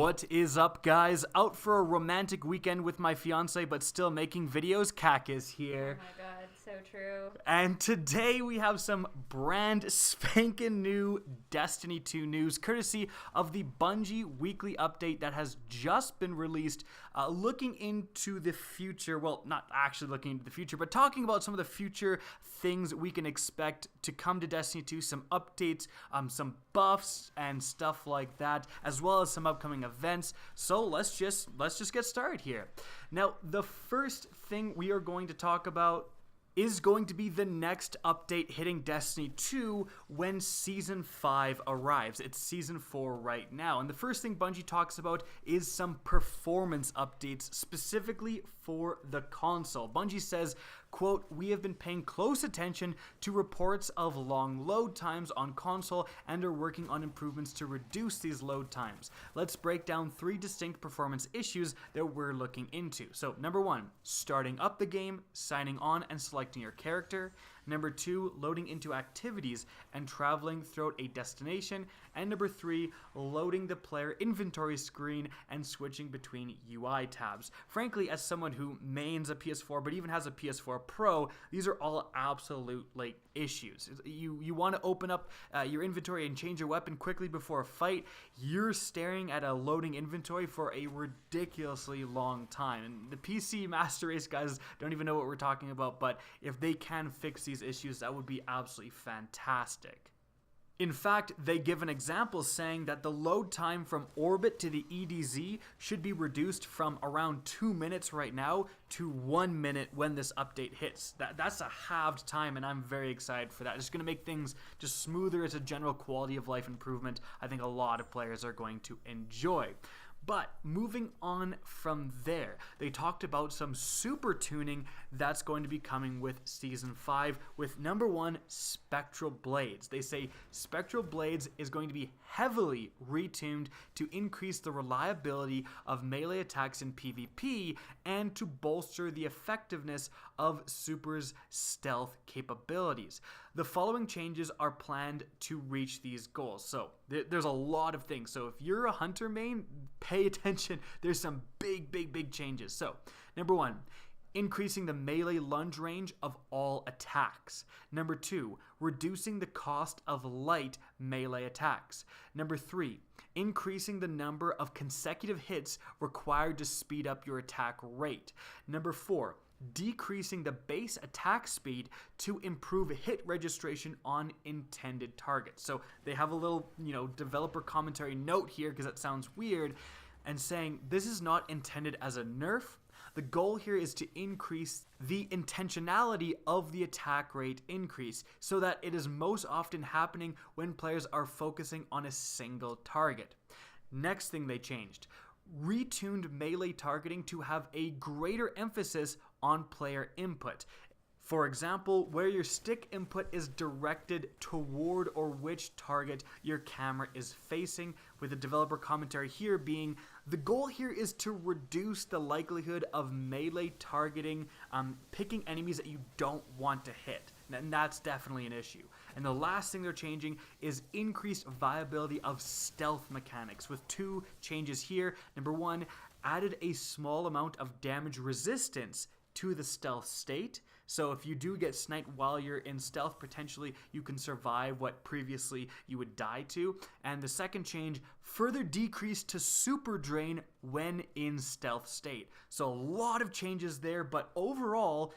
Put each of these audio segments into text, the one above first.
What is up, guys? Out for a romantic weekend with my fiance, but still making videos. Kak is here. Oh my god, so true. And today we have some brand spanking new Destiny 2 news, courtesy of the Bungie Weekly update that has just been released, looking into the future. Well, not actually looking into the future, but talking about some of the future things we can expect to come to Destiny 2, some updates, some buffs, and stuff like that, as well as some upcoming events. So let's just get started here. Now, the first thing we are going to talk about is going to be the next update hitting Destiny 2 when Season 5 arrives. It's Season 4 right now. And the first thing Bungie talks about is some performance updates specifically for the console. Bungie says, quote, "We have been paying close attention to reports of long load times on console and are working on improvements to reduce these load times. Let's break down 3 distinct performance issues that we're looking into. So, number 1, starting up the game, signing on and selecting your character. Number 2, loading into activities and traveling throughout a destination. And number 3, loading the player inventory screen and switching between UI tabs." Frankly, as someone who mains a PS4 but even has a PS4 Pro, these are all absolute issues. You want to open up your inventory and change your weapon quickly before a fight. You're staring at a loading inventory for a ridiculously long time. And the PC Master Race guys don't even know what we're talking about, but if they can fix these issues, that would be absolutely fantastic. In fact, they give an example saying that the load time from orbit to the EDZ should be reduced from around 2 minutes right now to 1 minute when this update hits. That's a halved time, and I'm very excited for that. It's going to make things just smoother. It's a general quality of life improvement I think a lot of players are going to enjoy. But moving on from there, they talked about some super tuning that's going to be coming with Season 5 with number 1, Spectral Blades. They say Spectral Blades is going to be heavily retuned to increase the reliability of melee attacks in PvP and to bolster the effectiveness of Super's stealth capabilities. The following changes are planned to reach these goals. So there's a lot of things. So if you're a hunter main, pay attention. There's some big changes. So number 1, increasing the melee lunge range of all attacks. Number 2, reducing the cost of light melee attacks. Number 3, increasing the number of consecutive hits required to speed up your attack rate. Number 4, decreasing the base attack speed to improve hit registration on intended targets. So they have a little, developer commentary note here because that sounds weird, and saying this is not intended as a nerf. The goal here is to increase the intentionality of the attack rate increase so that it is most often happening when players are focusing on a single target. Next thing they changed, retuned melee targeting to have a greater emphasis on player input. For example, where your stick input is directed toward or which target your camera is facing, with the developer commentary here being, the goal here is to reduce the likelihood of melee targeting, picking enemies that you don't want to hit. And that's definitely an issue. And the last thing they're changing is increased viability of stealth mechanics, with 2 changes here. Number 1, added a small amount of damage resistance to the stealth state. So if you do get sniped while you're in stealth, potentially you can survive what previously you would die to. And the second change, further decrease to super drain when in stealth state. So a lot of changes there, but overall,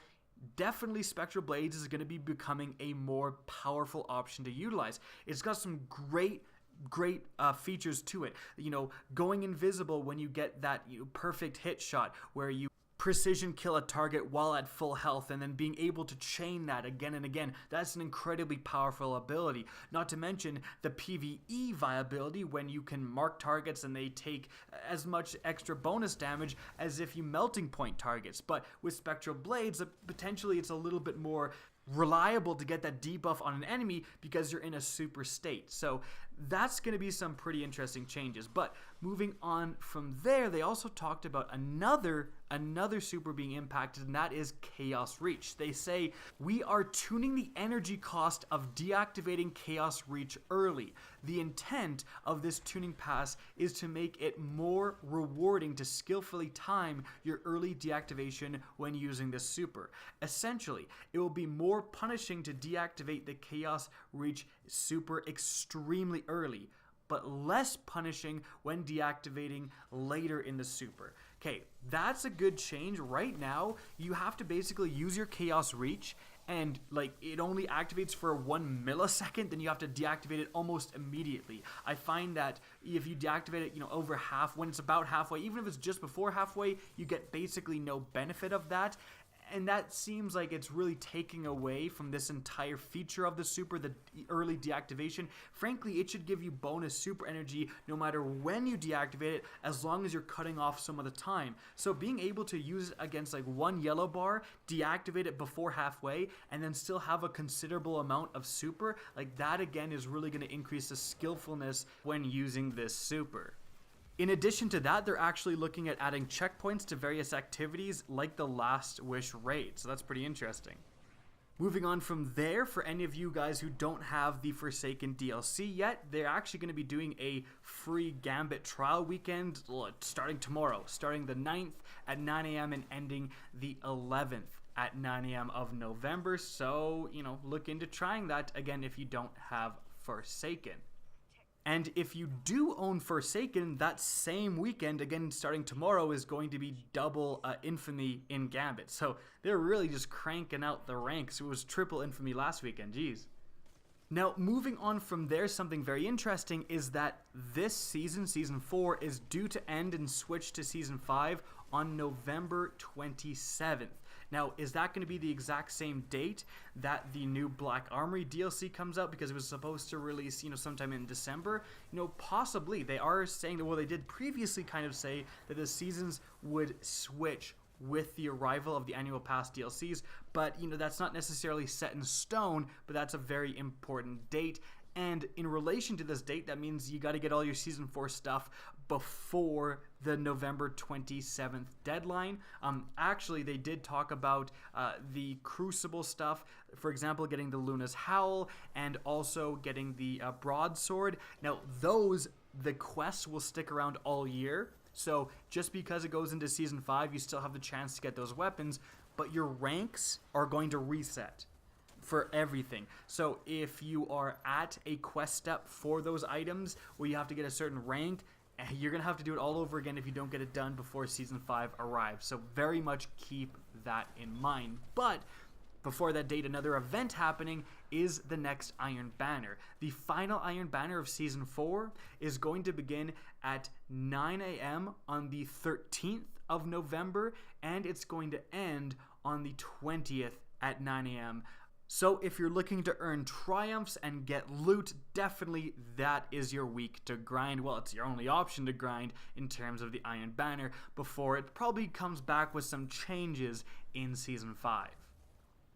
definitely Spectral Blades is going to be becoming a more powerful option to utilize. It's got some great features to it. Going invisible when you get that perfect hit shot where you precision kill a target while at full health, and then being able to chain that again and again. That's an incredibly powerful ability. Not to mention the PvE viability when you can mark targets and they take as much extra bonus damage as if you melting point targets. But with Spectral Blades, potentially it's a little bit more reliable to get that debuff on an enemy because you're in a super state. So that's going to be some pretty interesting changes. But moving on from there, they also talked about another super being impacted, and that is Chaos Reach. They say, we are tuning the energy cost of deactivating Chaos Reach early. The intent of this tuning pass is to make it more rewarding to skillfully time your early deactivation when using this super. Essentially, it will be more punishing to deactivate the Chaos Reach super extremely early, but less punishing when deactivating later in the super. Okay, that's a good change. Right now, you have to basically use your Chaos Reach, and like it only activates for 1 millisecond, then you have to deactivate it almost immediately. I find that if you deactivate it, over half, when it's about halfway, even if it's just before halfway, you get basically no benefit of that. And that seems like it's really taking away from this entire feature of the super, the early deactivation. Frankly, it should give you bonus super energy no matter when you deactivate it, as long as you're cutting off some of the time. So being able to use it against like one yellow bar, deactivate it before halfway, and then still have a considerable amount of super, like that again is really going to increase the skillfulness when using this super. In addition to that, they're actually looking at adding checkpoints to various activities like the Last Wish raid, so that's pretty interesting. Moving on from there, for any of you guys who don't have the Forsaken DLC yet, they're actually going to be doing a free Gambit trial weekend starting tomorrow, starting the 9th at 9 a.m. and ending the 11th at 9 a.m. of November, so, look into trying that, again, if you don't have Forsaken. And if you do own Forsaken, that same weekend, again starting tomorrow, is going to be double Infamy in Gambit. So they're really just cranking out the ranks. It was triple Infamy last weekend, geez. Now, moving on from there, something very interesting is that this season, Season 4, is due to end and switch to Season 5 on November 27th. Now, is that going to be the exact same date that the new Black Armory DLC comes out? Because it was supposed to release, sometime in December. Possibly. They are saying that, well, they did previously kind of say that the seasons would switch with the arrival of the annual pass DLCs, but that's not necessarily set in stone, but that's a very important date. And in relation to this date, that means you got to get all your Season 4 stuff before the November 27th deadline. Actually, they did talk about the Crucible stuff, for example, getting the Luna's Howl and also getting the Broadsword. Now, the quests will stick around all year. So just because it goes into Season 5, you still have the chance to get those weapons, but your ranks are going to reset for everything. So if you are at a quest step for those items where you have to get a certain rank, you're going to have to do it all over again if you don't get it done before Season 5 arrives. So very much keep that in mind. But before that date, another event happening is the next Iron Banner. The final Iron Banner of Season 4 is going to begin at 9 a.m. on the 13th of November, and it's going to end on the 20th at 9 a.m. So if you're looking to earn triumphs and get loot, definitely that is your week to grind. Well, it's your only option to grind in terms of the Iron Banner before it probably comes back with some changes in Season 5.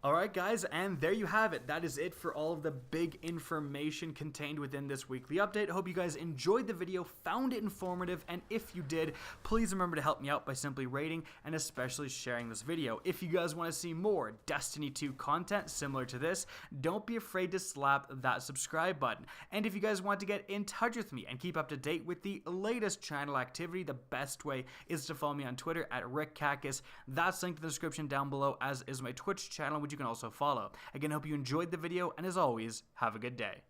Alright guys, and there you have it. That is it for all of the big information contained within this weekly update. I hope you guys enjoyed the video, found it informative, and if you did, please remember to help me out by simply rating and especially sharing this video. If you guys want to see more Destiny 2 content similar to this, don't be afraid to slap that subscribe button. And if you guys want to get in touch with me and keep up to date with the latest channel activity, the best way is to follow me on Twitter at RickCacus. That's linked in the description down below, as is my Twitch channel, which you can also follow. Again, I hope you enjoyed the video, and as always, have a good day.